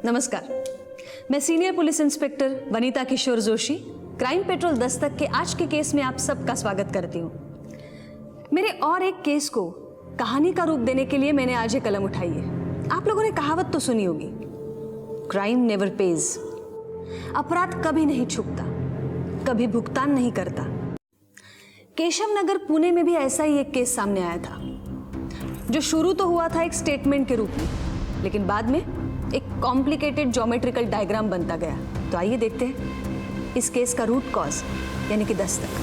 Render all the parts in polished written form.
नमस्कार, मैं senior police inspector Vanita किशोर Joshi crime petrol Dastak के आज के केस में आप सबका स्वागत करती हूँ। मेरे और एक केस को कहानी का रूप देने के लिए मैंने आज ये कलम उठाई है। आप लोगों ने कहावत तो सुनी होगी, क्राइम नेवर पेज। अपराध कभी नहीं छुपता, कभी भुगतान नहीं करता। केशव नगर पुणे में भी ऐसा ही एक केस सामने आया था, जो शुरू तो हुआ था एक स्टेटमेंट के रूप में, लेकिन बाद में एक कॉम्प्लिकेटेड ज्योमेट्रिकल डायग्राम बनता गया। तो आइए देखते हैं इस केस का रूट कॉज यानी कि दस्तक।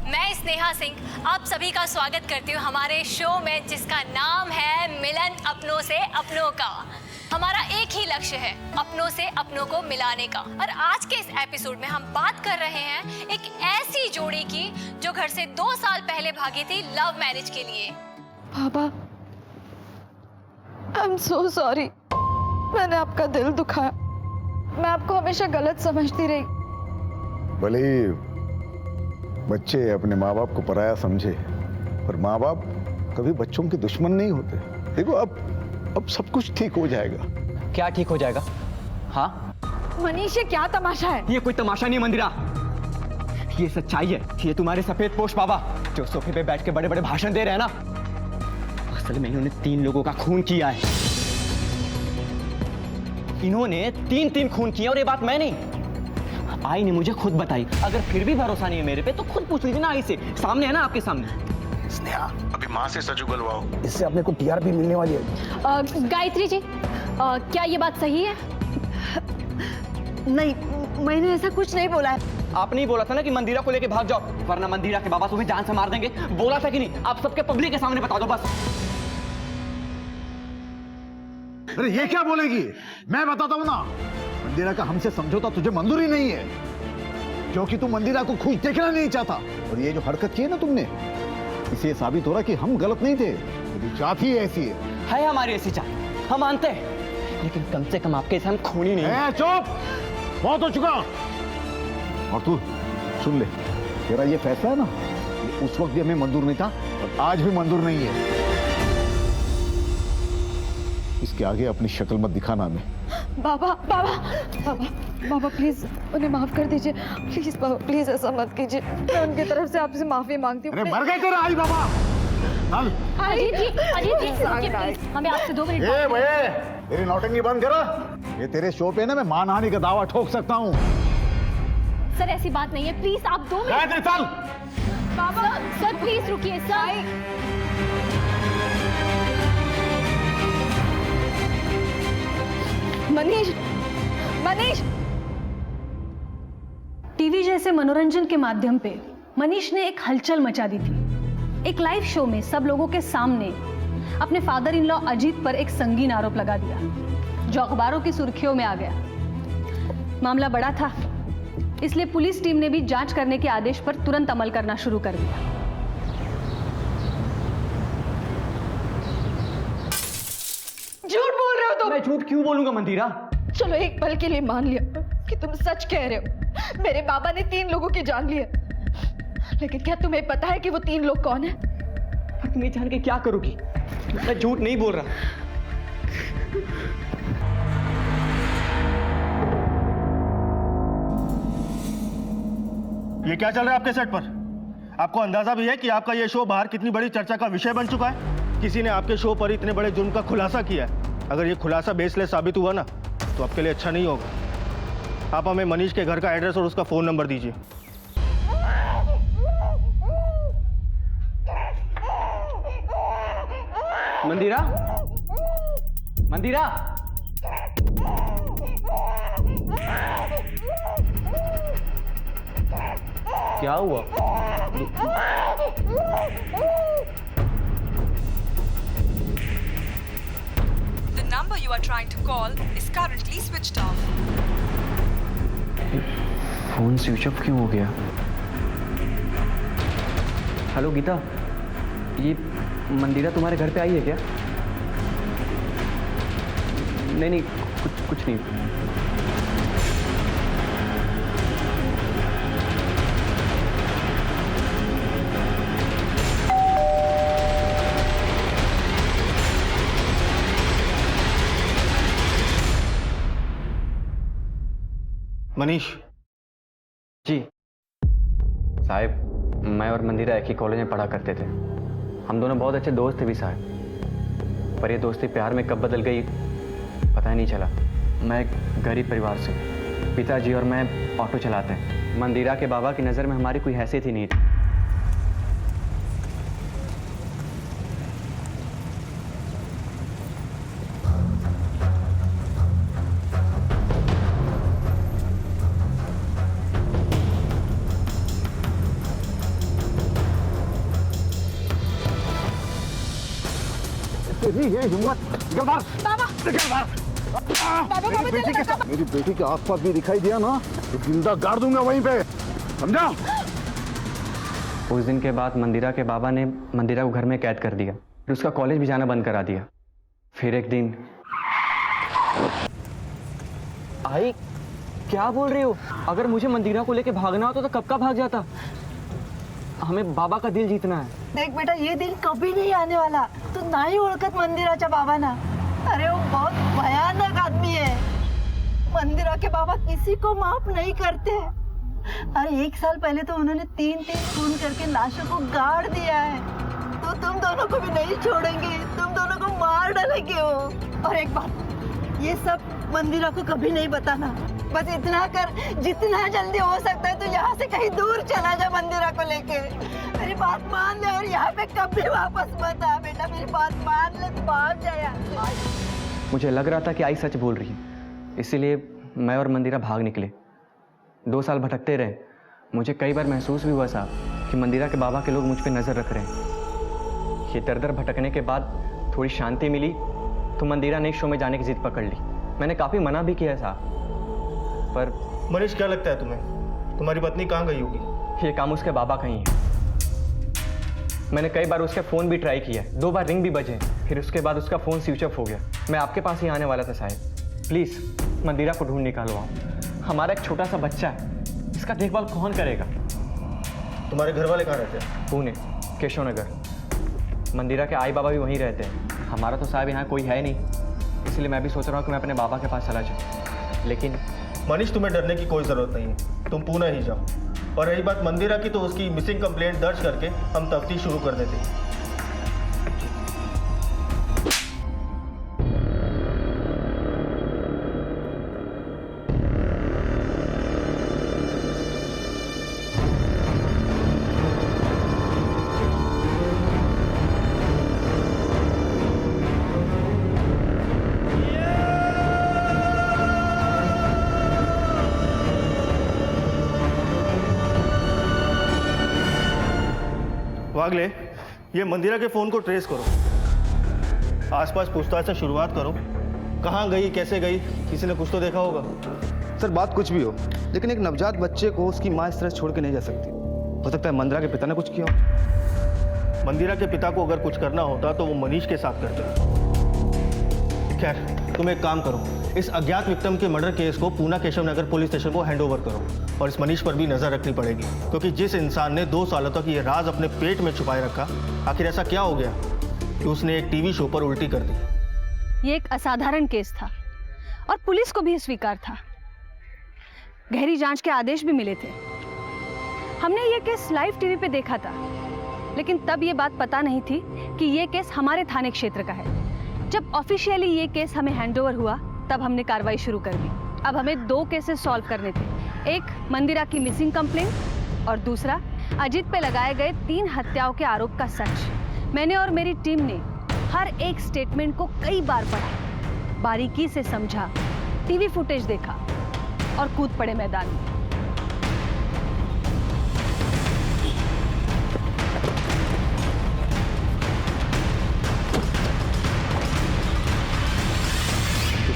मैं स्नेहा सिंह आप सभी का स्वागत करती हूँ हमारे शो में, जिसका नाम है मिलन अपनों से अपनों का। हमारा एक ही लक्ष्य है, अपनों से अपनों को मिलाने का। और आज के इस एपिसोड में हम बात कर रहे हैं एक ऐसी जोड़ी की जो घर से 2 साल पहले भागी थी लव मैरिज के लिए। बाबा, आई एम सो सॉरी, मैंने आपका दिल दुखाया। मैं आपको हमेशा गलत समझती रही। भले ही बच्चे अपने माँ बाप को पराया समझे, पर माँ बाप कभी बच्चों के दुश्मन नहीं होते। देखो अब सब कुछ ठीक हो जाएगा। क्या ठीक हो जाएगा? हाँ मनीष, ये क्या तमाशा है? ये कोई तमाशा नहीं मंदिरा, ये सच्चाई है। ये तुम्हारे सफेद पोश बाबा जो सोफे पे बैठ के बड़े बड़े भाषण दे रहे हैं ना, असल में इन्होंने 3 लोगों का खून किया है। इन्होंने 3 खून किया, और ये बात मैं नहीं, आई ने मुझे खुद बताई। अगर फिर भी भरोसा नहीं है मेरे पे तो खुद पूछ लीजिए ना आई से, सामने है ना आपके सामने। स्नेहा, अभी माँ से सच उगलवाओ, इससे अपने को टीआरपी मिलने वाली है। गायत्री जी, क्या ये बात सही है? नहीं, मैंने ऐसा कुछ नहीं बोला है। आपने ही बोला था ना कि मंदिरा को लेके भाग जाओ, वरना मंदिरा के बाबा तुम्हें जान से मार देंगे। बोला था कि नहीं? आप सबके पब्लिक के सामने बता दो बस। अरे ये क्या बोलेगी? मैं बताता हूँ ना, मंदिरा का हमसे समझौता तुझे मंजूर ही नहीं है, क्योंकि तू मंदिरा को खुश देखना नहीं चाहता। और ये जो हरकत की है ना तुमने, इससे साबित हो रहा कि हम गलत नहीं थे, तेरी चाहत ही ऐसी है हमारी ऐसी चाहत, हम मानते हैं, लेकिन कम से कम आपके साथ खूनी नहीं है। चुप, बहुत हो चुका। और तू सुन ले, तेरा ये फैसला है ना, ये उस वक्त भी हमें मंजूर नहीं था और आज भी मंजूर नहीं है। इसके आगे अपनी शक्ल मत दिखाना हमें। बाबा बाबा बाबा बाबा, प्लीज उन्हें माफ कर दीजिए। प्लीज बाबा, प्लीज ऐसा मत कीजिए। मैं उनकी तरफ से आपसे माफी मांगती हूँ। अरे मर गए तेरा आई बाबा। चल। अजीत जी, प्लीज, हमें आपसे 2 मिनट। ए भैया, तेरी नौटंकी बंद करो। ये तेरे शो पे ना मैं मानहानि का दावा ठोक सकता हूँ। सर ऐसी बात नहीं है, प्लीज आप 2 मिनट। चल। बाबा सर प्लीज रुकिए सर। मनीष, मनीष। टीवी जैसे मनोरंजन के माध्यम पे मनीष ने एक हलचल मचा दी थी। एक लाइव शो में सब लोगों के सामने अपने फादर इन लॉ अजीत पर एक संगीन आरोप लगा दिया, जो अखबारों की सुर्खियों में आ गया। मामला बड़ा था, इसलिए पुलिस टीम ने भी जांच करने के आदेश पर तुरंत अमल करना शुरू कर दिया। झूठ बोल रहे हो तुम। मैं झूठ क्यों बोलूंगा मंदिरा? चलो एक पल के लिए मान लिया कि तुम सच कह रहे हो। मेरे बाबा ने 3 लोगों की जान ली है, लेकिन क्या तुम्हें पता है कि वो 3 लोग कौन है? तुम ये जान के क्या करोगी? मैं झूठ नहीं बोल रहा। ये क्या चल रहा है आपके सेट पर? आपको अंदाजा भी है कि आपका ये शो बाहर कितनी बड़ी चर्चा का विषय बन चुका है? किसी ने आपके शो पर इतने बड़े जुर्म का खुलासा किया है। अगर ये खुलासा बेसलेस साबित हुआ ना, तो आपके लिए अच्छा नहीं होगा। आप हमें मनीष के घर का एड्रेस और उसका फोन नंबर दीजिए। मंदिरा, मंदिरा, क्या हुआ? The number you are trying to call is currently switched off. Phone switch off क्यों हो गया? हेलो गीता, ये मंदिरा तुम्हारे घर पे आई है क्या? नहीं, कुछ नहीं। मनीष, जी साहब, मैं और मंदिरा एक ही कॉलेज में पढ़ा करते थे। हम दोनों बहुत अच्छे दोस्त थे भी साहब, पर ये दोस्ती प्यार में कब बदल गई पता ही नहीं चला। मैं एक गरीब परिवार से, पिताजी और मैं ऑटो चलाते हैं। मंदिरा के बाबा की नज़र में हमारी कोई हैसियत ही नहीं थी। तेरी ये हिम्मत, निकल बाहर, निकल बाहर। मेरी बेटी के आसपास भी दिखाई दिया ना तो जिंदा गाड़ दूंगा वहीं पे, समझा? उस दिन के बाद मंदिरा के बाबा ने मंदिरा को घर में कैद कर दिया, फिर उसका कॉलेज भी जाना बंद करा दिया। फिर एक दिन आई, क्या बोल रही हो? अगर मुझे मंदिरा को लेके भागना होता तो कब का भाग जाता। हमें बाबा का दिल जीतना है। देख बेटा, ये दिन कभी नहीं आने वाला। तू नाही ओळखत मंदिराच्या बाबांना। अरे वो बहुत भयानक आदमी है। मंदिरा के बाबा किसी को माफ नहीं करते। अरे 1 साल पहले तो उन्होंने 3 खून करके लाशों को गाड़ दिया है। तो तुम दोनों को भी नहीं छोड़ेंगे, तुम दोनों को मार डालेंगे वो। और एक बात, ये सब मंदिरा को कभी नहीं बताना। बस इतना कर, जितना जल्दी हो सकता है तो यहाँ से कहीं दूर चला जा मंदिरा को लेके। मेरी बात मान ले और यहाँ पे कभी वापस मत आ बेटा। मेरी बात मान ले तो भाग जा यहाँ से। मुझे लग रहा था कि आई सच बोल रही है, इसीलिए मैं और मंदिरा भाग निकले। 2 साल भटकते रहे। मुझे कई बार महसूस भी हुआ साहब कि मंदिरा के बाबा के लोग मुझ पे नज़र रख रहे हैं। ये दर भटकने के बाद थोड़ी शांति मिली तो मंदिरा ने शो में जाने की जिद पकड़ ली। मैंने काफ़ी मना भी किया साहब, पर मनीष क्या लगता है तुम्हें, तुम्हारी पत्नी कहाँ गई होगी? ये काम उसके बाबा का ही है। मैंने कई बार उसके फ़ोन भी ट्राई किया, 2 बार रिंग भी बजे, फिर उसके बाद उसका फ़ोन स्विच ऑफ हो गया। मैं आपके पास ही आने वाला था साहब, प्लीज़ मंदिरा को ढूंढ निकालो आप। हमारा एक छोटा सा बच्चा है, इसका देखभाल कौन करेगा? तुम्हारे घर वाले कहाँ रहते हैं? पुणे, केशव नगर। मंदिरा के आई बाबा भी वहीं रहते हैं। हमारा तो साहब यहाँ कोई है नहीं, इसलिए मैं भी सोच रहा हूँ कि मैं अपने बाबा के पास चला जाऊँ। लेकिन मनीष, तुम्हें डरने की कोई ज़रूरत नहीं है, तुम पुणे ही जाओ। और रही बात मंदिरा की, तो उसकी मिसिंग कंप्लेंट दर्ज करके हम तफ्तीश शुरू कर देते हैं। वागले, ये मंदिरा के फ़ोन को ट्रेस करो, आसपास पूछताछ से शुरुआत करो। कहाँ गई, कैसे गई, किसी ने कुछ तो देखा होगा। सर बात कुछ भी हो, लेकिन एक नवजात बच्चे को उसकी माँ इस तरह छोड़ के नहीं जा सकती। हो सकता है मंदिरा के पिता ने कुछ किया हो। मंदिरा के पिता को अगर कुछ करना होता तो वो मनीष के साथ करते। खैर, तुम एक काम करो, इस अज्ञात विक्टिम के मर्डर केस को पूना केशव नगर पुलिस स्टेशन को हैंडओवर करो। और इस मनीष पर भी नजर रखनी पड़ेगी, क्योंकि जिस इंसान ने 2 सालों तक ये राज अपने पेट में छुपाए रखा, आखिर ऐसा क्या हो गया कि उसने एक टीवी शो पर उल्टी कर दी। ये एक असाधारण केस था और पुलिस को भी स्वीकार था। गहरी जांच के आदेश भी मिले थे। हमने ये केस लाइव टीवी पे देखा था, लेकिन तब ये बात पता नहीं थी कि ये केस हमारे थाने क्षेत्र का है। जब ऑफिशियली ये केस हमें हैंडओवर हुआ, तब हमने कार्रवाई शुरू कर दी। अब हमें 2 केसेस सॉल्व करने थे, एक मंदिरा की मिसिंग कंप्लेंट और दूसरा अजित पे लगाए गए 3 हत्याओं के आरोप का सच। मैंने और मेरी टीम ने हर एक स्टेटमेंट को कई बार पढ़ा, बारीकी से समझा, टीवी फुटेज देखा और कूद पड़े मैदान में।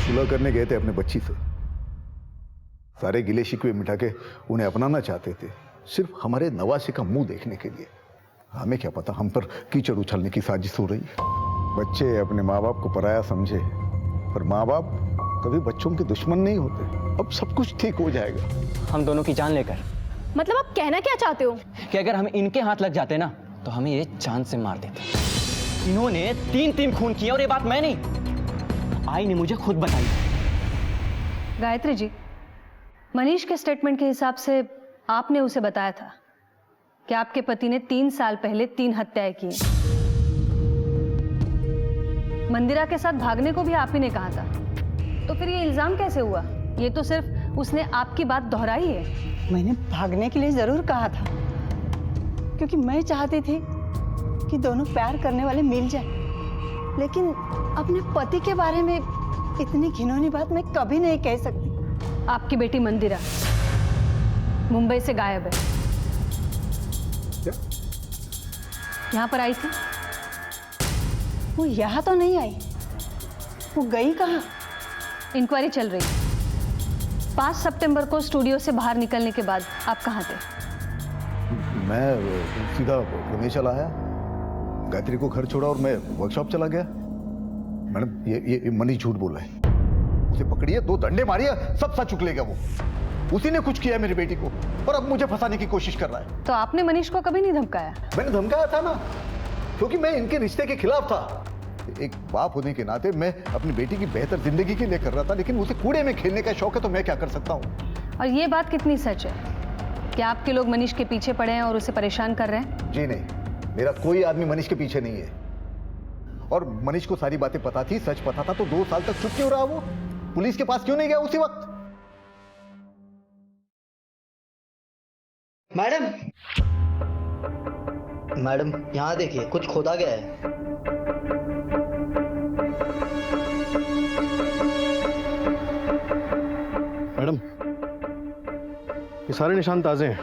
सुलह करने गए थे अपने बच्ची से, सारे गिले शिकवे मिटा के उन्हें अपनाना चाहते थे, सिर्फ हमारे नवासे का मुंह देखने के लिए। हमें क्या पता हम पर कीचड़ उछलने की साजिश हो रही है। बच्चे अपने माँ बाप को पराया समझे, पर माँ बाप कभी बच्चों के दुश्मन नहीं होते। अब सब कुछ ठीक हो जाएगा। हम दोनों की जान लेकर। मतलब आप कहना क्या चाहते हो? कि अगर हम इनके हाथ लग जाते ना तो हमें ये जान से मार देते। इन्होंने 3 खून किए और ये बात मैं नहीं, आई ने मुझे खुद बताई। गायत्री जी, मनीष के स्टेटमेंट के हिसाब से आपने उसे बताया था कि आपके पति ने 3 साल पहले 3 हत्याएं की। मंदिरा के साथ भागने को भी आप ही ने कहा था, तो फिर ये इल्जाम कैसे हुआ? ये तो सिर्फ उसने आपकी बात दोहराई है। मैंने भागने के लिए जरूर कहा था, क्योंकि मैं चाहती थी कि दोनों प्यार करने वाले मिल जाए, लेकिन अपने पति के बारे में इतनी घिनौनी बात मैं कभी नहीं कह सकती। आपकी बेटी मंदिरा मुंबई से गायब है। यहाँ पर आई थी? वो यहाँ तो नहीं आई, वो गई कहाँ? इंक्वायरी चल रही। 5 सितंबर को स्टूडियो से बाहर निकलने के बाद आप कहाँ थे? मैं सीधा पुणे चला आया, गायत्री को घर छोड़ा और मैं वर्कशॉप चला गया। मैडम ये मनीष झूठ बोल रहा है। उसे पकड़िए, 2 डंडे मारिए, सब सच उगलेगा। वो उसी ने कुछ किया मेरी बेटी को और अब मुझे फंसाने की कोशिश कर रहा है। तो आपने मनीष को कभी नहीं धमकाया? मैंने धमकाया था ना, क्योंकि मैं इनके रिश्ते के खिलाफ था। एक बाप होने के नाते मैं अपनी बेटी की बेहतर जिंदगी के लिए कर रहा था, लेकिन उसे कूड़े में खेलने का शौक है तो मैं क्या कर सकता हूँ। और ये बात कितनी सच है कि आपके लोग मनीष के पीछे पड़े हैं और उसे परेशान कर रहे हैं? जी नहीं, मेरा कोई आदमी मनीष के पीछे नहीं है। और मनीष को सारी बातें पता थी, सच पता था, तो 2 साल तक चुप क्यों रहा? वो पुलिस के पास क्यों नहीं गया उसी वक्त? मैडम मैडम यहाँ देखिए, कुछ खोदा गया है। मैडम, ये सारे निशान ताजे हैं,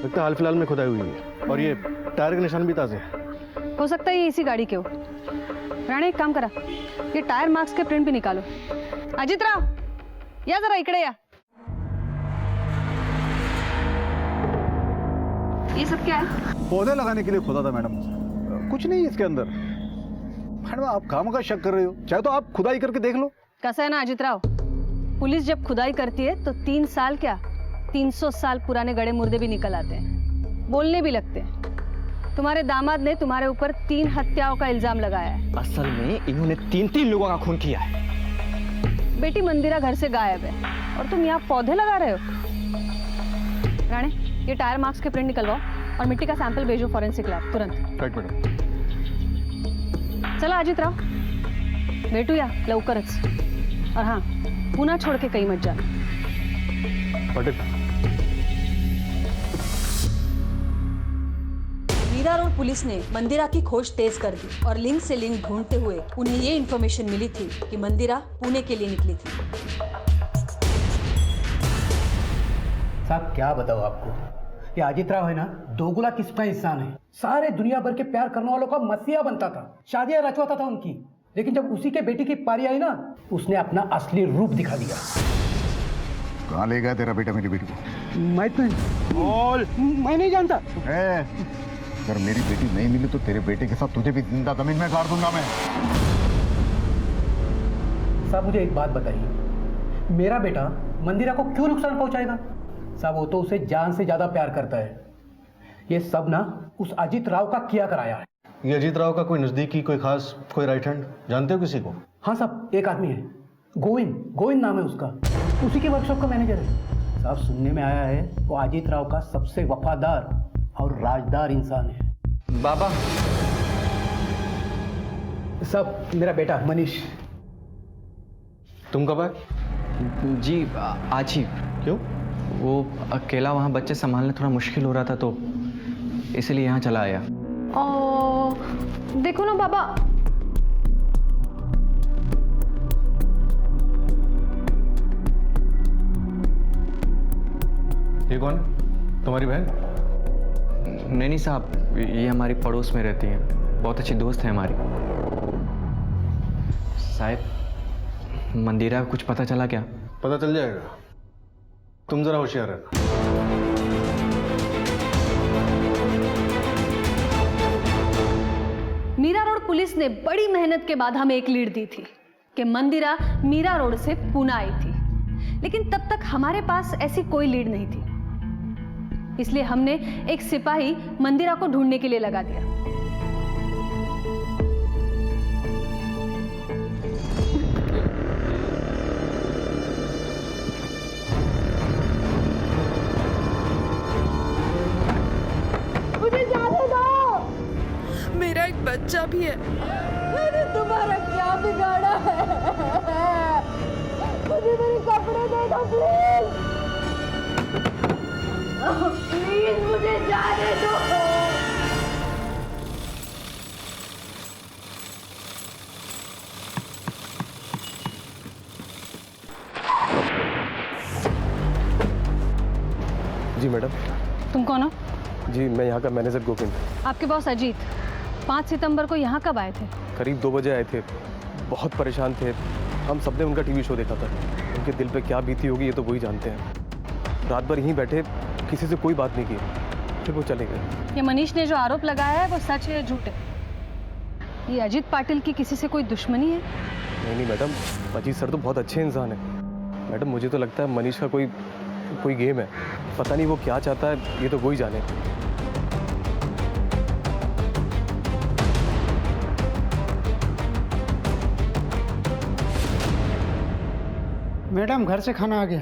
लगता है हाल फिलहाल में खुदाई हुई है। और ये टायर के निशान भी ताजे हैं। हो सकता है ये इसी गाड़ी के हो। राणे एक काम करा, ये टायर मार्क्स के प्रिंट भी निकालो। अजित राव, या जरा इकडे या। ये सब क्या है? पौधे लगाने के लिए खोदा था मैडम, कुछ नहीं इसके अंदर। मैडम आप काम का शक कर रहे हो, चाहे तो आप खुदाई करके देख लो। कैसा है ना अजित राव, पुलिस जब खुदाई करती है तो 3 साल क्या 300 साल पुराने गड़े मुर्दे भी निकल आते हैं, बोलने भी लगते हैं। तुम्हारे दामाद ने तुम्हारे ऊपर 3 हत्याओं का इल्जाम लगाया है। असल में इन्होंने 3 लोगों का खून किया है। बेटी मंदिरा घर से गायब है और तुम यहाँ पौधे लगा रहे हो। राणे, ये टायर मार्क्स के प्रिंट निकलवाओ और मिट्टी का सैंपल भेजो फॉरेंसिक लैब तुरंत। Right madam. चला अजित राव, भेटूया लवकरच। और हाँ, पुन्हा छोड़ के कहीं मत जाना। पटेल, मीरा रोड पुलिस ने मंदिरा की खोज तेज कर दी और लिंक से लिंक ढूंढते हुए उन्हें ये इन्फॉर्मेशन मिली थी कि मंदिरा पुणे के लिए निकली थी। साहब क्या बताओ आपको, ये अजित राव है ना, दोगुला किस्म का इंसान है। सारे दुनिया भर के प्यार करने वालों का मसीहा बनता था, शादियां रचवाता था उनकी, लेकिन जब उसी के बेटी की पारी आई ना, उसने अपना असली रूप दिखा दिया। कहाँ ले गया तेरा बेटा मेरी बेटी को? मैं नहीं जानता। अगर मेरी बेटी नहीं मिली तो तेरे बेटे के साथ तुझे भी जिंदा जमीन में गाड़ दूंगा मैं। साहब मुझे एक बात बताइए, मेरा बेटा मंदिरा को क्यों नुकसान पहुंचाएगा? साहब वो तो उसे जान से ज्यादा प्यार करता है। ये सब ना उस अजित राव का किया कराया है। ये अजीत राव का कोई नजदीकी, कोई खास, कोई राइट हैंड जानते हो किसी को? हाँ साहब, एक आदमी है, गोविंद नाम है उसका, उसी के वर्कशॉप का मैनेजर है। साहब सुनने में आया है वो अजित राव का सबसे वफादार और राजदार इंसान है। बाबा, साहब मेरा बेटा मनीष। तुम कब आए? जी आज ही। क्यों? वो अकेला वहाँ बच्चे संभालने थोड़ा मुश्किल हो रहा था, तो इसलिए यहाँ चला आया। देखो ना बाबा, ये कौन? तुम्हारी बहन? नहीं साहब, ये हमारी पड़ोस में रहती हैं, बहुत अच्छी दोस्त है हमारी। साहब मंदिरा को कुछ पता चला क्या? पता चल जाएगा, तुम जरा होशियार रहना। मीरा रोड पुलिस ने बड़ी मेहनत के बाद हमें एक लीड दी थी कि मंदिरा मीरा रोड से पुणे आई थी, लेकिन तब तक हमारे पास ऐसी कोई लीड नहीं थी। इसलिए हमने एक सिपाही मंदिरा को ढूंढने के लिए लगा दिया। किया भी है। मैंने तुम्हारा क्या बिगाड़ा है? मुझे मेरे कपड़े दे दो प्लीज। प्लीज मुझे जाने दो। जी मैडम। तुम कौन हो? जी मैं यहाँ का मैनेजर गोविंद। आपके बॉस अजीत 5 सितंबर को यहाँ कब आए थे? करीब 2 बजे आए थे। बहुत परेशान थे। हम सबने उनका टीवी शो देखा था। उनके दिल पे क्या बीती होगी ये तो वही जानते हैं। रात भर यहीं बैठे, किसी से कोई बात नहीं की, फिर वो चले गए। ये मनीष ने जो आरोप लगाया है वो सच है या झूठ है? ये अजीत पाटिल की किसी से कोई दुश्मनी है? नहीं मैडम, अजीत सर तो बहुत अच्छे इंसान है। मैडम मुझे तो लगता है मनीष का कोई गेम है। पता नहीं वो क्या चाहता है, ये तो वही जाने। मैडम घर से खाना आ गया।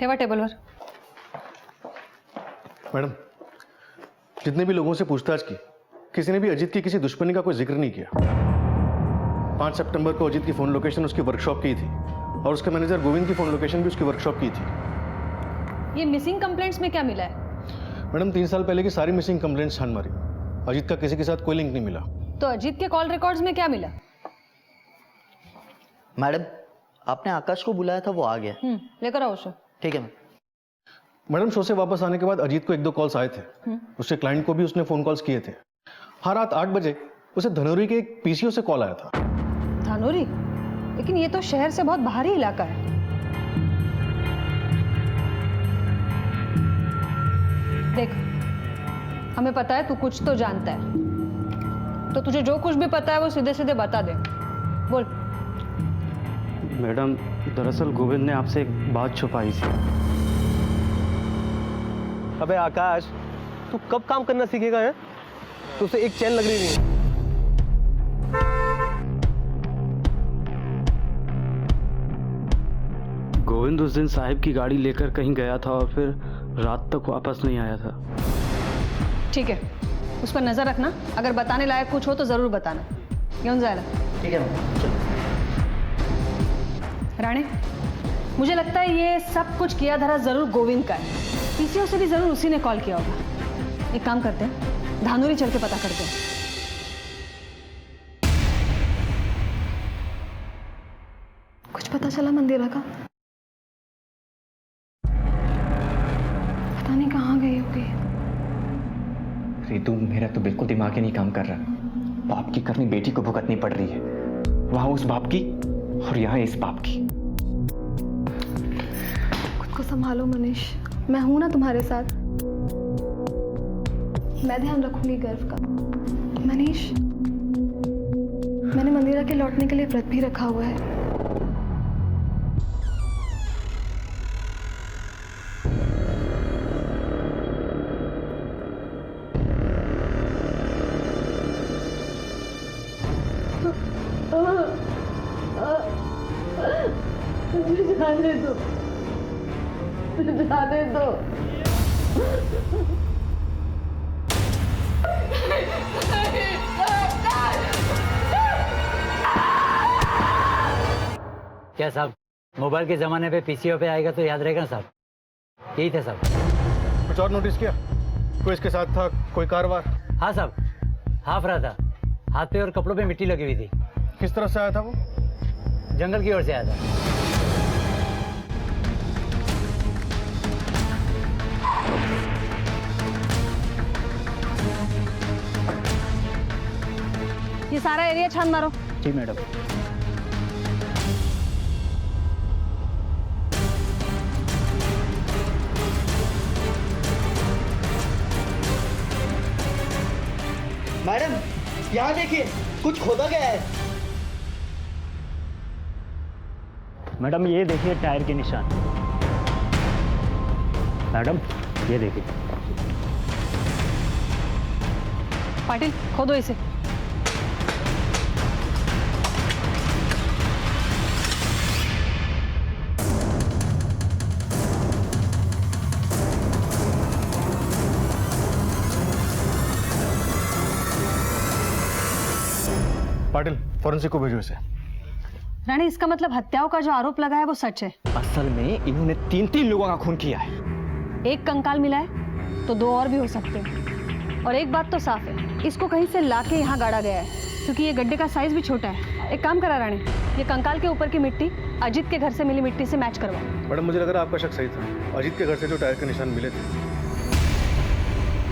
ठेवा टेबल पर। मैडम जितने भी लोगों से पूछताछ की, किसी ने भी अजीत की किसी दुश्मनी का कोई जिक्र नहीं किया। 5 सितंबर को अजीत की फोन लोकेशन उसकी वर्कशॉप की थी और उसके मैनेजर गोविंद की फोन लोकेशन भी उसकी वर्कशॉप की थी। ये मिसिंग कंप्लेंट्स में क्या मिला है? मैडम 3 साल पहले की सारी मिसिंग कंप्लेंट्स छान मारी। अजीत का किसी के साथ कोई लिंक नहीं मिला। तो अजीत के कॉल रिकॉर्ड्स में क्या मिला? मैडम आपने आकाश को बुलाया था, वो आ गया। लेकर आओ उसे। ठीक है मैम। मैडम शो से वापस आने के बाद अजीत को 1-2 कॉल्स आए थे। उसके क्लाइंट को भी उसने फोन कॉल्स किए थे। हर रात 8 बजे उसे धनौरी के एक पीसीओ से कॉल आया था। धानोरी? लेकिन ये तो शहर से बहुत बाहरी इलाका है। देख, हमें पता है तू कुछ तो जानता है, तो तुझे जो कुछ भी पता है वो सीधे सीधे बता दे। बोल। मैडम दरअसल गोविंद ने आपसे एक बात छुपाई थी। अबे आकाश, तू कब काम करना सीखेगा है? तुझसे एक चैन लग रही नहीं है। गोविंद उस दिन साहिब की गाड़ी लेकर कहीं गया था और फिर रात तक वापस नहीं आया था। ठीक है, उस पर नजर रखना। अगर बताने लायक कुछ हो तो जरूर बताना। घेऊन जायला। ठीक है मैम, चलो। राणे, मुझे लगता है ये सब कुछ किया धरा जरूर गोविंद का है। पीसीओ से भी जरूर उसी ने कॉल किया होगा। एक काम करते हैं, धानोरी चल के पता करते हैं। कुछ पता चला मंदिरा का? पता नहीं कहाँ गई होगी। रितु, मेरा तो बिल्कुल दिमाग ही नहीं काम कर रहा। बाप की करनी बेटी को भुगतनी पड़ रही है। वहां उस बाप की और यहाँ इस बाप की। खुद को संभालो मनीष, मैं हूं ना तुम्हारे साथ। मैं ध्यान रखूंगी गर्व का। मनीष, मैंने मंदिरा के लौटने के लिए व्रत भी रखा हुआ है। जाने दो, जाने दो। क्या साहब, मोबाइल के जमाने पे पीसीओ पे आएगा तो याद रहेगा ना साहब? यही था साहब। कुछ और नोटिस किया? कोई इसके साथ था, कोई कारवार? हाँ साहब, हाफ रहा था। हाथ पे और कपड़ों पे मिट्टी लगी हुई थी। किस तरफ से आया था वो? जंगल की ओर से आया था। ये सारा एरिया छान मारो। जी मैडम। मैडम यहाँ देखिए, कुछ खोदा गया है। मैडम ये देखिए टायर के निशान। मैडम ये देखिए। पाटिल, खोदो इसे। पाटिल फॉरेंसिक को भेजो इसे। रानी, इसका मतलब हत्याओं का जो आरोप लगा है वो सच है? असल में इन्होंने 3 लोगों का खून किया है। एक कंकाल मिला है तो 2 और भी हो सकते हैं। और एक बात तो साफ है, इसको कहीं से लाके यहाँ गाड़ा गया है, क्योंकि ये गड्ढे का साइज भी छोटा है। एक काम करा रानी, ये कंकाल के ऊपर की मिट्टी अजीत के घर से मिली मिट्टी से मैच करवाओ। मैडम मुझे लग रहा है आपका शक सही था। अजीत के घर से जो टायर के निशान मिले थे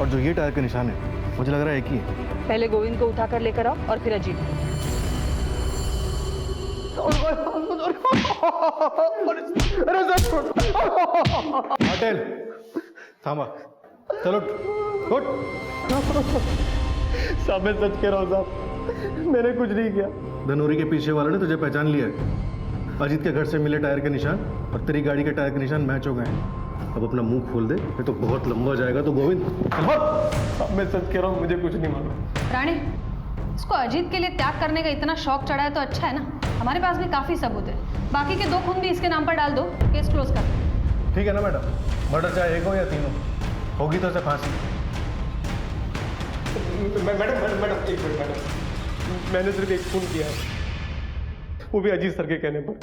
और जो ये टायर के निशान है, मुझे लग रहा है एक ही है। पहले गोविंद को उठा कर लेकर आओ और फिर अजीत। पाटिल थामा, चलो उठ। साहब मैं सच कह रहा हूँ साहब, मैंने कुछ नहीं किया। धनोरी के पीछे वाले ने तुझे पहचान लिया है। अजीत के घर से मिले टायर के निशान और तेरी गाड़ी के टायर के निशान मैच हो गए हैं। अब अपना मुंह खोल दे, ये तो बहुत लंबा जाएगा। तो गोविंद साहब मैं सच कह रहा हूँ, मुझे कुछ नहीं मालूम। रानी, इसको अजीत के लिए त्याग करने का इतना शौक चढ़ा है तो अच्छा है ना, हमारे पास भी काफी सबूत है। बाकी के 2 खून भी इसके नाम पर डाल दो, केस क्लोज कर। ठीक है ना मैडम, मर्डर चाहे 1 हो या 3 हो, होगी तो उसे फांसी। मैडम एक मिनट मैडम, मैंने सिर्फ 1 खून किया है, वो भी अजीत सर के कहने पर।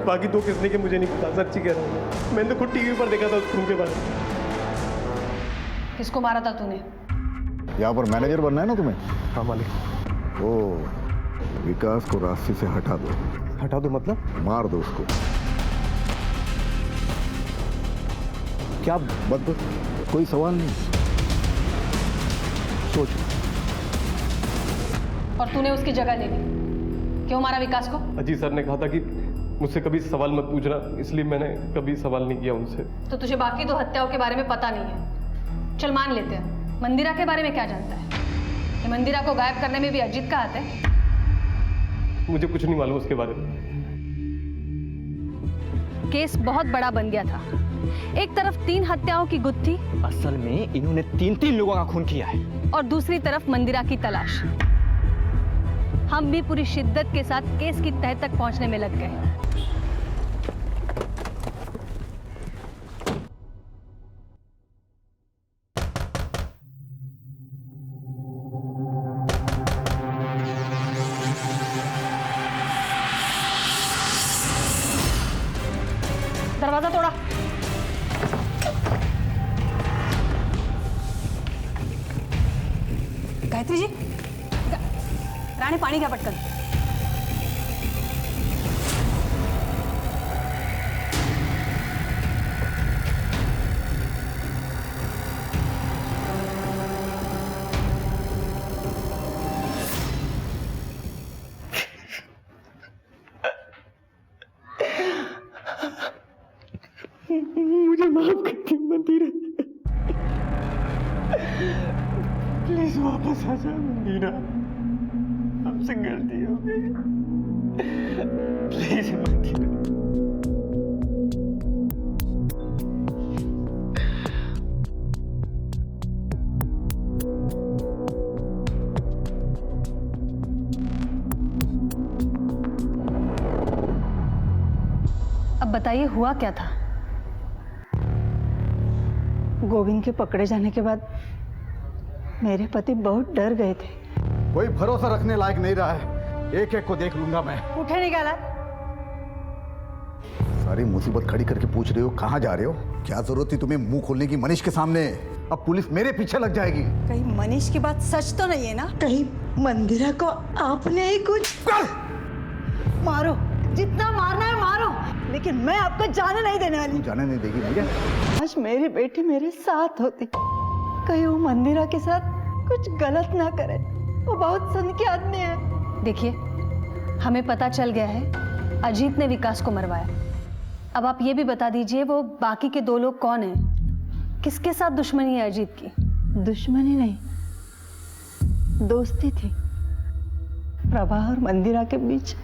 बाकी 2 किसने के मुझे नहीं पता, सच्ची कह रहा हूँ। मैंने तो खुद टीवी पर देखा था उस खून के बारे में। किसको मारा था तूने? यहाँ पर मैनेजर बनना है ना तुम्हें? हाँ मालिक। ओ, विकास को रास्ते से हटा दो। हटा दो मतलब? मार दो उसको। क्या बस, कोई सवाल नहीं, सोचो। और तूने उसकी जगह ले ली, क्यों मारा विकास को? अजीत सर ने कहा था कि मुझसे कभी सवाल मत पूछना, इसलिए मैंने कभी सवाल नहीं किया उनसे। तो तुझे बाकी 2 हत्याओं के बारे में पता नहीं है। चल मान लेते हैं, मंदिरा के बारे में क्या जानता है? ये मंदिरा को गायब करने में भी अजीत का हाथ है? मुझे कुछ नहीं मालूम उसके बारे में। केस बहुत बड़ा बन गया था। एक तरफ 3 हत्याओं की गुत्थी, असल में इन्होंने 3 लोगों का खून किया है, और दूसरी तरफ मंदिरा की तलाश। हम भी पूरी शिद्दत के साथ केस की तह तक पहुंचने में लग गए। दरवाजा तोड़ा। गायत्री जी, रानी पानी का पटकन। मुझे माफ कर दे मंदिरा, प्लीज वापस आ जा मंदिरा, हमसे गलती हो गई, प्लीज मंदिरा। अब बताइए हुआ क्या था? गोविंद के पकड़े जाने के बाद मेरे पति बहुत डर गए थे। कोई भरोसा रखने लायक नहीं रहा है। एक एक को देख लूंगा मैं। उठे निकाला। सारी मुसीबत खड़ी करके पूछ रहे हो कहाँ जा रहे हो? क्या जरूरत थी तुम्हें मुंह खोलने की मनीष के सामने? अब पुलिस मेरे पीछे लग जाएगी। कहीं मनीष की बात सच तो नहीं है ना? कहीं मंदिरा को आपने ही कुछ? मारो, जितना मारना है मारो, लेकिन मैं आपको जाने नहीं देने वाली। जाने नहीं देगी मुझे? आज मेरी बेटी मेरे साथ होती, कहीं वो मंदिरा के साथ कुछ गलत ना करे। वो बहुत सनकी आदमी है। देखिए, हमें पता चल गया है अजीत ने विकास को मरवाया। अब आप ये भी बता दीजिए वो बाकी के 2 लोग कौन हैं? किसके साथ दुश्मनी है अजीत की? दुश्मनी नहीं, दोस्ती थी। प्रभा और मंदिरा के बीच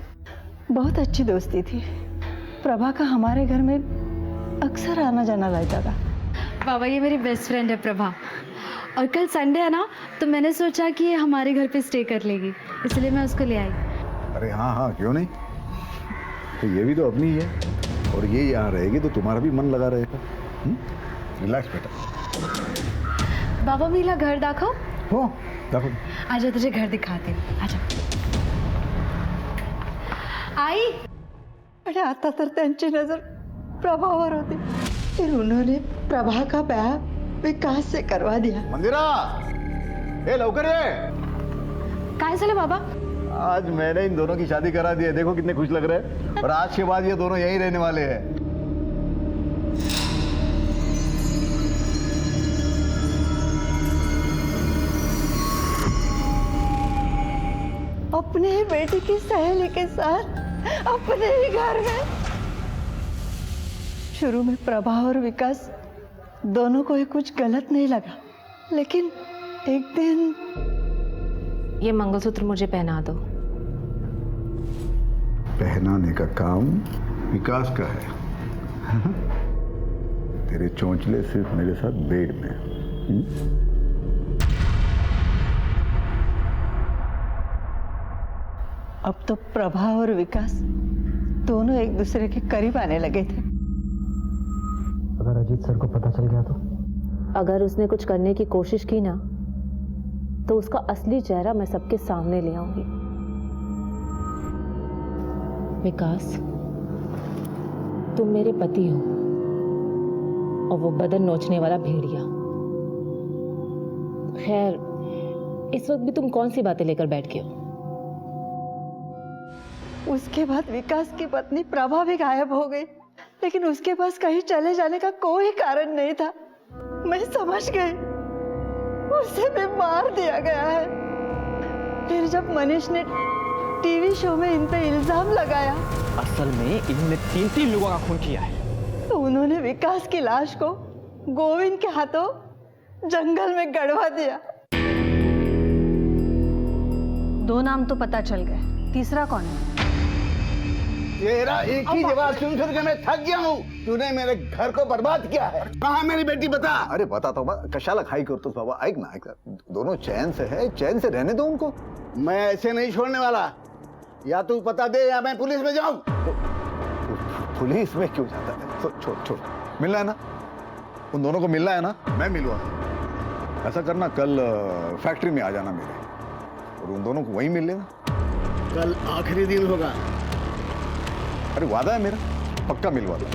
बहुत अच्छी दोस्ती थी। प्रभा का हमारे घर में अक्सर आना जाना रहता था। बाबा, ये मेरी बेस्ट फ्रेंड है प्रभा, और कल संडे है ना, तो मैंने सोचा कि ये हमारे घर पे स्टे कर लेगी, इसलिए मैं उसको ले आई। अरे हाँ हाँ, क्यों नहीं? तो ये भी तो अपनी ही है, और ये यहाँ रहेगी तो तुम्हारा भी मन लगा रहेगा। रिलैक्स बेटा। बाबा, मेरा घर दाखव। हो आजा तुझे घर दिखाते हैं, आजा। आई आणि आता तर त्यांची नजर प्रभावर होती, फिर उन्होंने प्रभा का ब्याह विकास से करवा दिया। मंदिरा, ए लवकर ये। काय झालं बाबा? आज मैंने इन दोनों की शादी करा दी है, देखो कितने खुश लग रहे हैं। और आज के बाद ये दोनों यहीं रहने वाले हैं। अपने ही बेटी की सहेली के साथ अपने ही घर में। शुरू में प्रभा और विकास दोनों को ही कुछ गलत नहीं लगा, लेकिन एक दिन ये मंगलसूत्र मुझे पहना दो। पहनाने का काम विकास का है। तेरे चोंचले सिर्फ मेरे साथ बेड में। अब तो प्रभा और विकास दोनों एक दूसरे के करीब आने लगे थे। अगर अजीत सर को पता चल गया तो? अगर उसने कुछ करने की कोशिश की ना, तो उसका असली चेहरा मैं सबके सामने ले आऊंगी। विकास, तुम मेरे पति हो और वो बदन नोचने वाला भेड़िया। खैर, इस वक्त भी तुम कौन सी बातें लेकर बैठ गए हो? उसके बाद विकास की पत्नी प्रभा भी गायब हो गई, लेकिन उसके पास कहीं चले जाने का कोई कारण नहीं था। मैं समझ गई, उसे भी मार दिया गया है। फिर जब मनीष ने टीवी शो में इन पे इल्जाम लगाया, असल में इन्होंने 3 लोगों का खून किया है। तो उन्होंने विकास की लाश को गोविंद के हाथों जंगल में गड़वा दिया। 2 नाम तो पता चल गए, तीसरा कौन है? तेरा एक ही जवाब सुन के मैं थक गया हूँ। तूने मेरे घर को बर्बाद किया है। कहाँ मेरी बेटी बता? अरे बता तो कशाला खाई करतोस बाबा। ऐक ना, दोनों चैन से है, चैन से रहने दो उनको। मैं ऐसे नहीं छोड़ने वाला। या तू पता दे या मैं पुलिस में जाऊं। पुलिस में क्यों जाता है? छोड़ छोड़, मिलना है ना, उन दोनों को मिलना है ना, मैं मिलूंगा। ऐसा करना, कल फैक्ट्री में आ जाना मेरे, और उन दोनों को वहीं मिल लेना। कल आखिरी दिन होगा। अरे वादा है मेरा, पक्का मिलवा दो।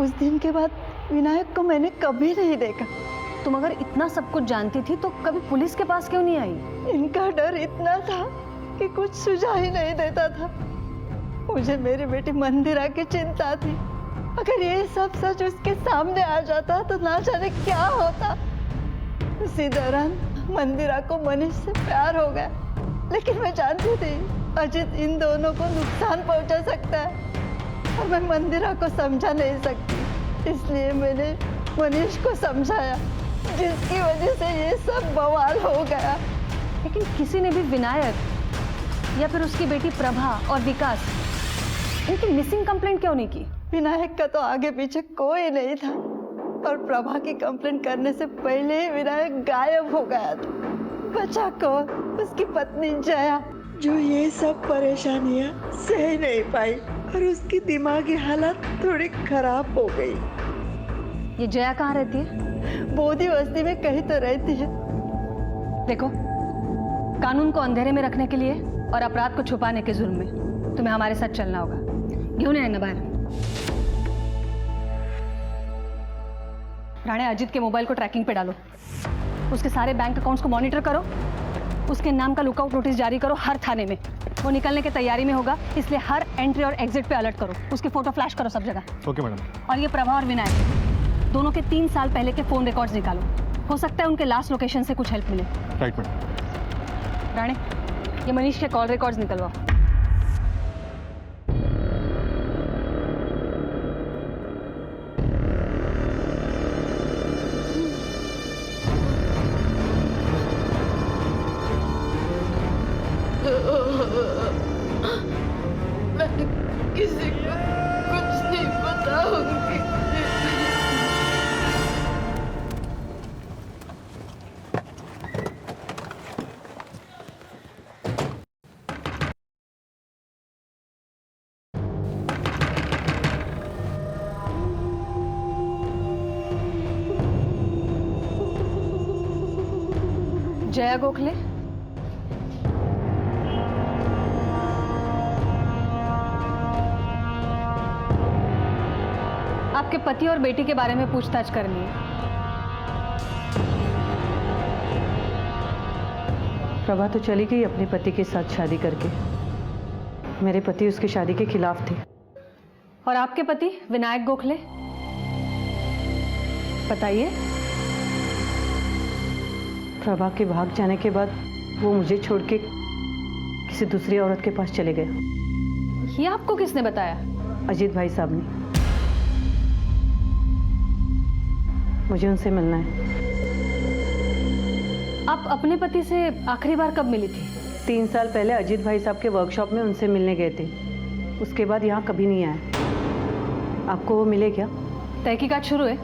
उस दिन के बाद विनायक को मैंने कभी नहीं देखा। तुम अगर इतना सब कुछ जानती थी तो कभी पुलिस के पास क्यों नहीं आई? इनका डर इतना था कि कुछ सुझा ही नहीं देता था। मुझे मेरी बेटी मंदिरा की चिंता थी। अगर ये सब सच उसके सामने आ जाता तो ना जाने क्या होता। उसी दौरान मंदिरा को मनीष से प्यार हो गया, लेकिन मैं जानती थी अजित इन दोनों को नुकसान पहुंचा सकता है, और मैं मंदिरा को समझा नहीं सकती। इसलिए मैंने मनीष को समझाया, जिसकी वजह से ये सब बवाल हो गया। लेकिन किसी ने भी विनायक या फिर उसकी बेटी प्रभा और विकास, इनकी मिसिंग कंप्लेंट क्यों नहीं की? विनायक का तो आगे पीछे कोई नहीं था, और प्रभा की कंप्लेंट करने से पहले ही विनायक गायब हो गया था। बचा कौन? उसकी पत्नी जया, जो ये सब परेशानियां सह नहीं पाई, और उसकी दिमागी हालत थोड़ी खराब हो गई। ये जया कहाँ रहती है? बोधी बस्ती में कहीं तो रहती है। देखो, कानून को अंधेरे में रखने के लिए और अपराध को छुपाने के जुर्म में तुम्हें हमारे साथ चलना होगा। घेऊन ये ना बाहर। राणे, अजित के मोबाइल को ट्रैकिंग पे डालो, उसके सारे बैंक अकाउंट्स को मॉनिटर करो, उसके नाम का लुकआउट नोटिस जारी करो हर थाने में। वो निकलने की तैयारी में होगा, इसलिए हर एंट्री और एग्जिट पे अलर्ट करो। उसके फोटो फ्लैश करो सब जगह। Okay madam. और ये प्रभा और विनायक दोनों के 3 साल पहले के फोन रिकॉर्ड्स निकालो। हो सकता है उनके लास्ट लोकेशन से कुछ हेल्प मिले। Right madam. राणे, ये मनीष के कॉल रिकॉर्ड्स निकलवाओ। जया गोखले, आपके पति और बेटी के बारे में पूछताछ करनी है। प्रभा तो चली गई अपने पति के साथ शादी करके। मेरे पति उसकी शादी के खिलाफ थे। और आपके पति विनायक गोखले, बताइए। प्रभा के भाग जाने के बाद वो मुझे छोड़ के किसी दूसरी औरत के पास चले गए। ये आपको किसने बताया? अजीत भाई साहब ने। मुझे उनसे मिलना है। आप अपने पति से आखिरी बार कब मिली थी? 3 साल पहले अजीत भाई साहब के वर्कशॉप में उनसे मिलने गए थे। उसके बाद यहाँ कभी नहीं आया। आपको वो मिले क्या? तहकीकात शुरू है,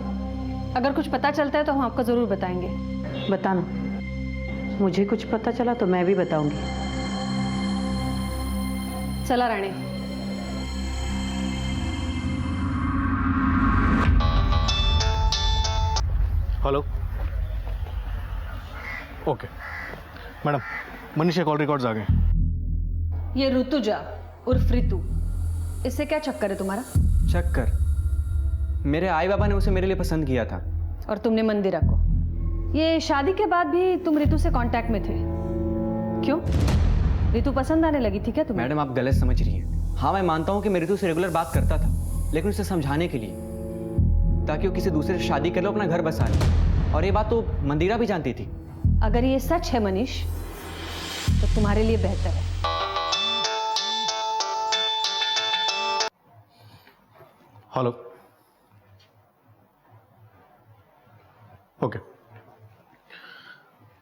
अगर कुछ पता चलता है तो हम आपको जरूर बताएंगे। बताना, मुझे कुछ पता चला तो मैं भी बताऊंगी। चला Rane. Hello, okay madam, Manish के कॉल रिकॉर्ड्स आ गए। ये ऋतुजा उर्फ ऋतु, इससे क्या चक्कर है तुम्हारा? चक्कर? मेरे आई बाबा ने उसे मेरे लिए पसंद किया था। और तुमने मंदिरा को। ये शादी के बाद भी तुम ऋतु से कांटेक्ट में थे, क्यों? ऋतु पसंद आने लगी थी क्या तुम्हें? मैडम आप गलत समझ रही हैं। हाँ मैं मानता हूँ कि मैं ऋतु से रेगुलर बात करता था, लेकिन उसे समझाने के लिए, ताकि वो किसी दूसरे से शादी कर लो, अपना घर बसा ले। और ये बात तो मंदिरा भी जानती थी। अगर ये सच है मनीष, तो तुम्हारे लिए बेहतर है। हेलो, ओके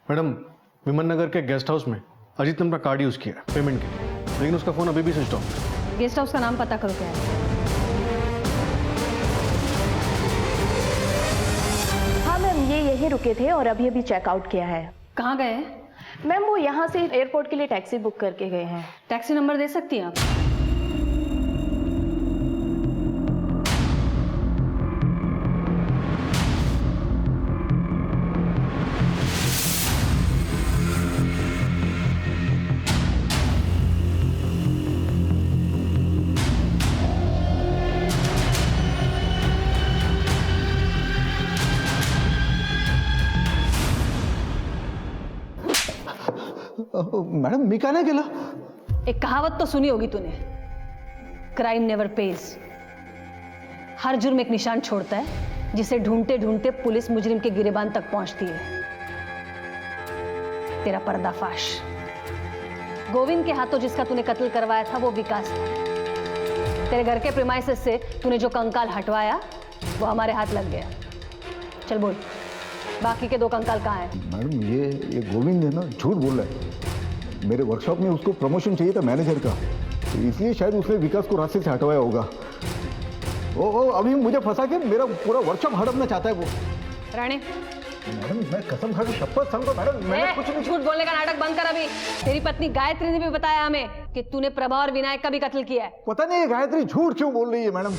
मैडम, विमन नगर के गेस्ट हाउस में अजीत ने अपना कार्ड यूज किया पेमेंट के लिए, लेकिन उसका फोन अभी भी स्विच ऑफ है। गेस्ट हाउस का नाम पता करो क्या है। हाँ मैम, ये यहीं रुके थे और अभी अभी चेकआउट किया है। कहाँ गए हैं? मैम वो यहाँ से एयरपोर्ट के लिए टैक्सी बुक करके गए हैं। टैक्सी नंबर दे सकती हैं आप? मैडम मी का नाही केलं? एक कहावत तो सुनी होगी तूने, क्राइम नेवर पेज। हर जुर्म एक निशान छोड़ता है, जिसे ढूंढते ढूंढते पुलिस मुजरिम के गिरेबान तक पहुंचती है। तेरा पर्दाफाश, गोविंद के हाथों जिसका तूने कत्ल करवाया था वो विकास था। तेरे घर के प्रीमाइसेस से तूने जो कंकाल हटवाया वो हमारे हाथ लग गया। चल बोल, बाकी के 2 कंकाल कहाँ हैं? मैडम ये गोविंद है ना, झूठ बोल रहा है। मेरे वर्कशॉप में उसको प्रमोशन चाहिए था मैनेजर का, तो इसलिए शायद उसने विकास को रास्ते से हटवाया होगा। ओ अभी मुझे फंसा के मेरा पूरा वर्कशॉप हड़पना चाहता है वो। राणे, मैडम मैं कसम खा के शपथ समझो मैडम, मैंने कुछ नहीं। झूठ बोलने का नाटक बंद कर अभी। तेरी पत्नी गायत्री ने भी बताया हमें कि तूने प्रभा और विनायक का भी कत्ल किया है। पता नहीं गायत्री झूठ क्यों बोल रही है मैडम।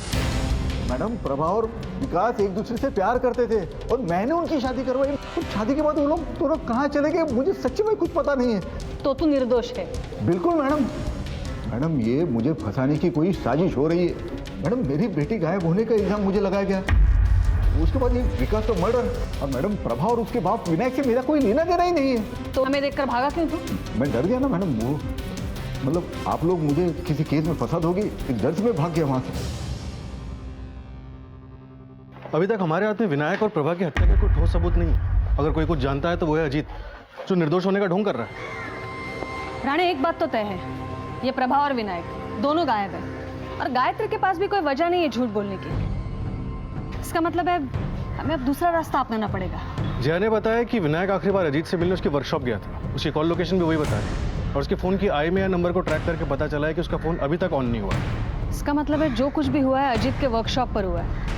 मैडम प्रभा और विकास एक दूसरे से प्यार करते थे और मैंने उनकी शादी करवाई। तो शादी के बाद वो लोग दोनों कहाँ चले गए मुझे सच्ची में कुछ पता नहीं है। तो तू निर्दोष है? बिल्कुल मैडम। मैडम ये मुझे फंसाने की कोई साजिश हो रही है। मैडम मेरी बेटी गायब होने का इल्जाम मुझे लगाया गया, उसके बाद ये विकास का मर्डर, और मैडम प्रभा और उसके बाप विनायक से मेरा कोई लेना देना ही नहीं है। तो हमें देखकर भागा क्यों तू? मैं डर गया ना मैडम, वो मतलब आप लोग मुझे किसी केस में फंसा दोगी, इस डर से मैं भाग गया वहां से। अभी तक हमारे हाथ में विनायक और प्रभा की हत्या का कोई ठोस सबूत नहीं है। अगर कोई कुछ जानता है तो वो है अजीत, जो निर्दोष होने का ढोंग कर रहा है। राणे एक बात तो तय है, ये प्रभा और विनायक दोनों गायब है, और गायत्री के पास भी कोई वजह नहीं है झूठ बोलने की। इसका मतलब है हमें अब दूसरा रास्ता अपनाना पड़ेगा। जया ने बताया कि विनायक आखिरी बार अजीत से मिलने उसकी वर्कशॉप गया था, उसकी कॉल लोकेशन भी वही बताया, और उसके फोन की IMEI नंबर को ट्रैक करके पता चला है कि उसका फोन अभी तक ऑन नहीं हुआ। इसका मतलब है जो कुछ भी हुआ है अजीत के वर्कशॉप पर हुआ है।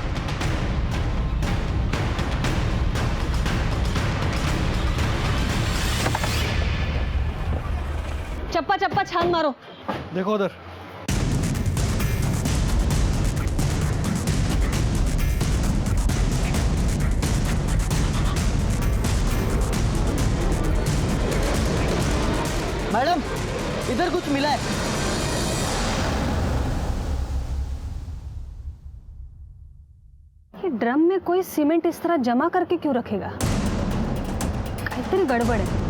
चप्पा चप्पा छान मारो। देखो उधर। कुछ मिला है? ये ड्रम में कोई सीमेंट इस तरह जमा करके क्यों रखेगा? इतनी गड़बड़ है।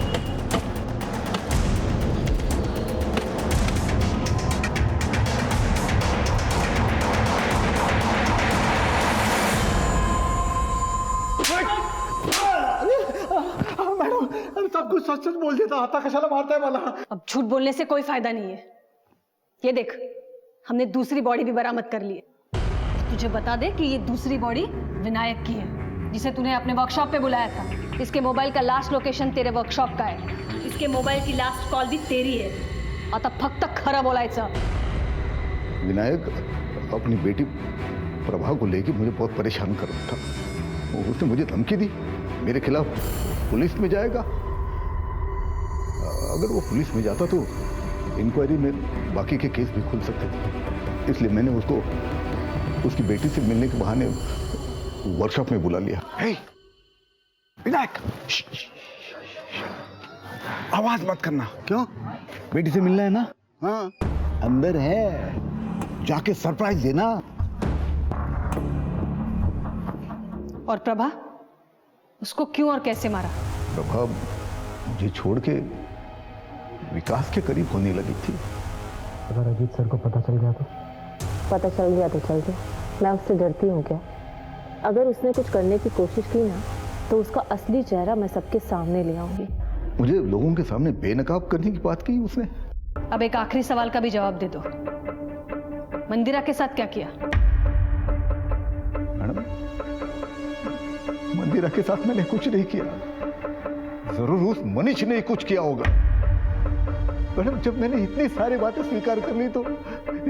मैडम, अरे सब कुछ सच सच बोल देता, आता कशाला मारता है मला? अब झूठ बोलने से कोई फायदा नहीं है। ये देख, हमने दूसरी बॉडी भी बरामद कर ली है। तुझे बता दे कि ये दूसरी बॉडी विनायक की है, जिसे तूने अपने वर्कशॉप पे बुलाया था। इसके मोबाइल का लास्ट लोकेशन तेरे वर्कशॉप का है। इसके मोबाइल की लास्ट कॉल भी तेरी है। आता फक्त खरं बोलायचं। विनायक अपनी बेटी प्रभा को लेकर मुझे बहुत परेशान कर रहा था। उसने मुझे धमकी दी, मेरे खिलाफ पुलिस में जाएगा। अगर वो पुलिस में जाता तो इंक्वायरी में बाकी के केस भी खुल सकते थे। इसलिए मैंने उसको उसकी बेटी से मिलने के बहाने वर्कशॉप में बुला लिया। हे, विनायक, आवाज मत करना। क्यों? बेटी से मिलना है ना? हाँ, अंदर है, जाके सरप्राइज देना। और प्रभा, उसको क्यों और कैसे मारा? प्रभा मुझे छोड़ के विकास के करीब होने लगी थी। अगर अजीत सर को पता चल गया तो? पता चल गया तो चल गया, मैं उससे डरती हूँ क्या? अगर उसने कुछ करने की कोशिश की ना, तो उसका असली चेहरा मैं सबके सामने ले आऊंगी। मुझे लोगों के सामने बेनकाब करने की बात की उसने। अब एक आखिरी सवाल का भी जवाब दे दो। मंदिरा के साथ क्या किया? मैडम, मंदिरा के साथ मैंने कुछ नहीं किया। जरूर उस मनीष ने कुछ किया होगा। मैडम, जब मैंने इतनी सारी बातें स्वीकार कर ली तो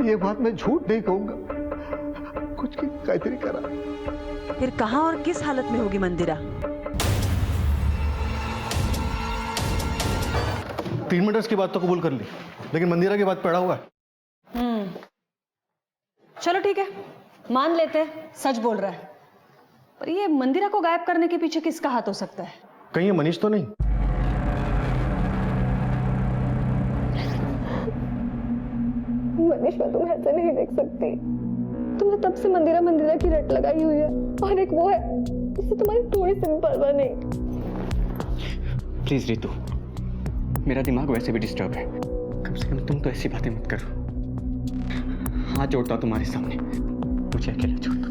ये बात मैं झूठ नहीं कहूंगा। कुछ की कायतरी करा। फिर कहां और किस हालत में होगी मंदिरा? 3 मर्डर्स की बात तो कबूल कर ली, लेकिन मंदिरा की बात पड़ा हुआ है। चलो ठीक है, मान लेते हैं सच बोल रहा है। पर ये मंदिरा को गायब करने के पीछे किसका हाथ हो सकता है? कहीं ये मनीष तो नहीं? मनीष, मैं तुम्हें ऐसे नहीं देख सकती। तुमने तब से मंदिरा मंदिरा की रट लगाई हुई है, और एक वो है जिससे तुम्हारी थोड़ी सी भी परवाह नहीं। प्लीज रितु, मेरा दिमाग वैसे भी डिस्टर्ब है। कम से कम तुम तो ऐसी बातें मत करो। हाथ जोड़ता तुम्हारे सामने, मुझे अकेला छोड़ दो।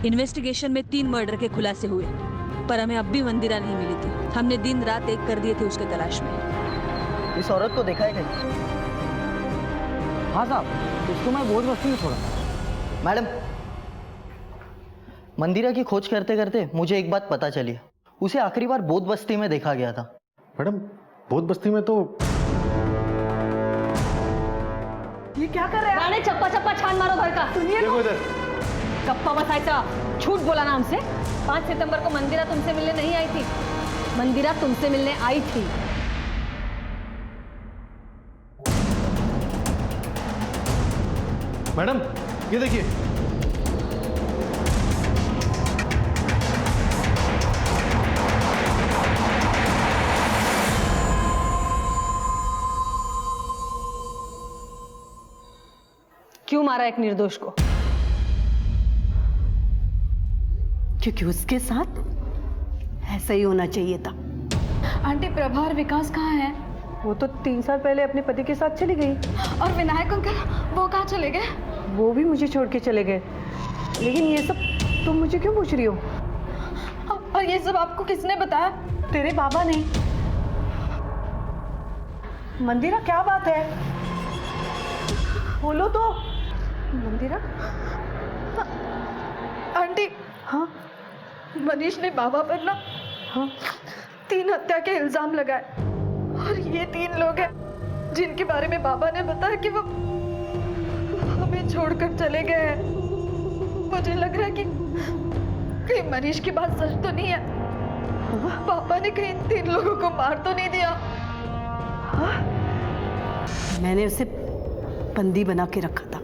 इन्वेस्टिगेशन में 3 मर्डर के खुलासे हुए, पर हमें अब भी मंदिरा नहीं मिली थी। हमने दिन रात एक कर दिए थे उसके तलाश में। इस औरत को देखा है कहीं? हाँ साहब, इसको मैं बोझ बस्ती में छोड़ा। मैडम, मंदिरा की खोज करते करते मुझे एक बात पता चली। उसे आखिरी बार बोध बस्ती में देखा गया था। मैडम, बोध बस्ती में तो ये क्या कर रहे हैं? राणे, चप्पा चप्पा छान मारो घर का। सुनिए, देखो इधर। गप्पा बसायचा, झूठ बोला ना हमसे। 5 सितंबर को मंदिरा तुमसे मिलने नहीं आई थी। मंदिरा तुमसे मिलने आई थी। मैडम, ये देखिए। क्यों मारा एक निर्दोष को? क्योंकि उसके साथ ऐसा ही होना चाहिए था। आंटी, प्रभा और विकास कहाँ हैं? वो तो 3 साल पहले अपने पति के साथ चली गई। और विनायक अंकल, वो कहाँ चले गए? वो भी मुझे छोड़ के चले गए। लेकिन ये सब तुम मुझे क्यों पूछ रही हो? और ये सब आपको किसने बताया? तेरे बाबा ने। मंदिरा, क्या बात है? बोलो तो। मंदिरा? आंटी, हाँ, मनीष ने बाबा पर ना 3 हत्या के इल्जाम लगाए। और ये 3 लोग हैं जिनके बारे में बाबा ने बताया कि वो हमें छोड़कर चले गए हैं। मुझे लग रहा है कि मनीष की बात सच तो नहीं है। पापा ने कहीं 3 लोगों को मार तो नहीं दिया? मैंने उसे बंदी बना के रखा था।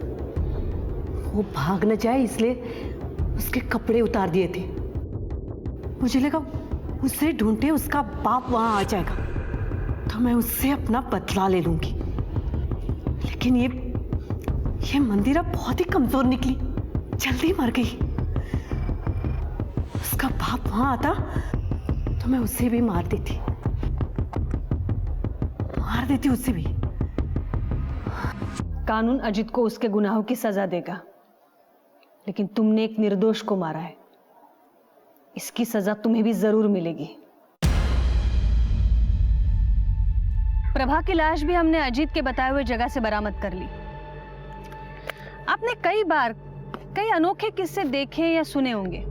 वो भाग न जाए इसलिए उसके कपड़े उतार दिए थे। मुझे लगा उसे ढूंढते उसका बाप वहां आ जाएगा तो मैं उससे अपना बदला ले लूंगी। लेकिन ये मंदिरा बहुत ही कमजोर निकली, जल्दी मर गई। उसका बाप वहां आता तो मैं उसे भी मार देती उसे भी। कानून अजित को उसके गुनाहों की सजा देगा, लेकिन तुमने एक निर्दोष को मारा है, इसकी सजा तुम्हें भी जरूर मिलेगी। प्रभा की लाश भी हमने अजीत के बताए हुए जगह से बरामद कर ली। आपने कई बार कई अनोखे किस्से देखे या सुने होंगे।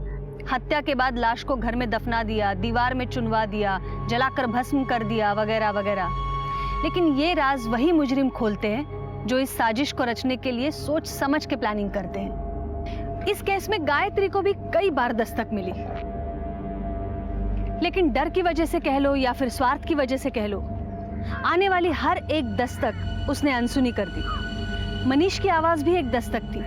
हत्या के बाद लाश को घर में दफना दिया, दीवार में चुनवा दिया, जलाकर भस्म कर दिया, वगैरह वगैरह। लेकिन ये राज वही मुजरिम खोलते हैं जो इस साजिश को रचने के लिए सोच समझ के प्लानिंग करते हैं। इस केस में गायत्री को भी कई बार दस्तक मिली, लेकिन डर की वजह से कह लो या फिर स्वार्थ की वजह से कह लो, आने वाली हर एक दस्तक उसने अनसुनी कर दी। मनीष की आवाज भी एक दस्तक थी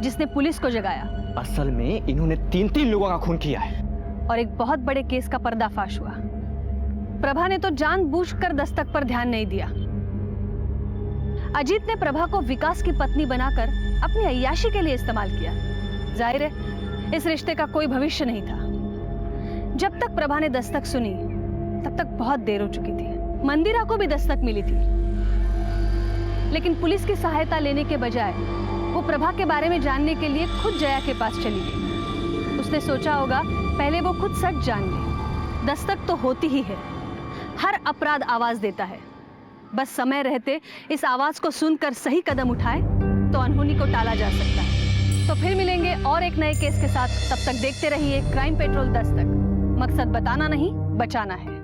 जिसने पुलिस को जगाया। असल में इन्होंने 3 लोगों का खून किया है और एक बहुत बड़े केस का पर्दाफाश हुआ। प्रभा ने तो जानबूझकर दस्तक पर ध्यान नहीं दिया। अजीत ने प्रभा को विकास की पत्नी बनाकर अपनी अय्याशी के लिए इस्तेमाल किया। जाहिर है इस रिश्ते का कोई भविष्य नहीं था। जब तक प्रभा ने दस्तक सुनी तब तक बहुत देर हो चुकी थी। मंदिरा को भी दस्तक मिली थी, लेकिन पुलिस की सहायता लेने के बजाय वो प्रभा के बारे में जानने के लिए खुद जया के पास चली गई। उसने सोचा होगा पहले वो खुद सच जान ले। दस्तक तो होती ही है, हर अपराध आवाज देता है। बस समय रहते इस आवाज को सुनकर सही कदम उठाए तो अनहोनी को टाला जा सकता है। तो फिर मिलेंगे और एक नए केस के साथ। तब तक देखते रहिए क्राइम पेट्रोल दस्तक। मकसद बताना नहीं, बचाना है।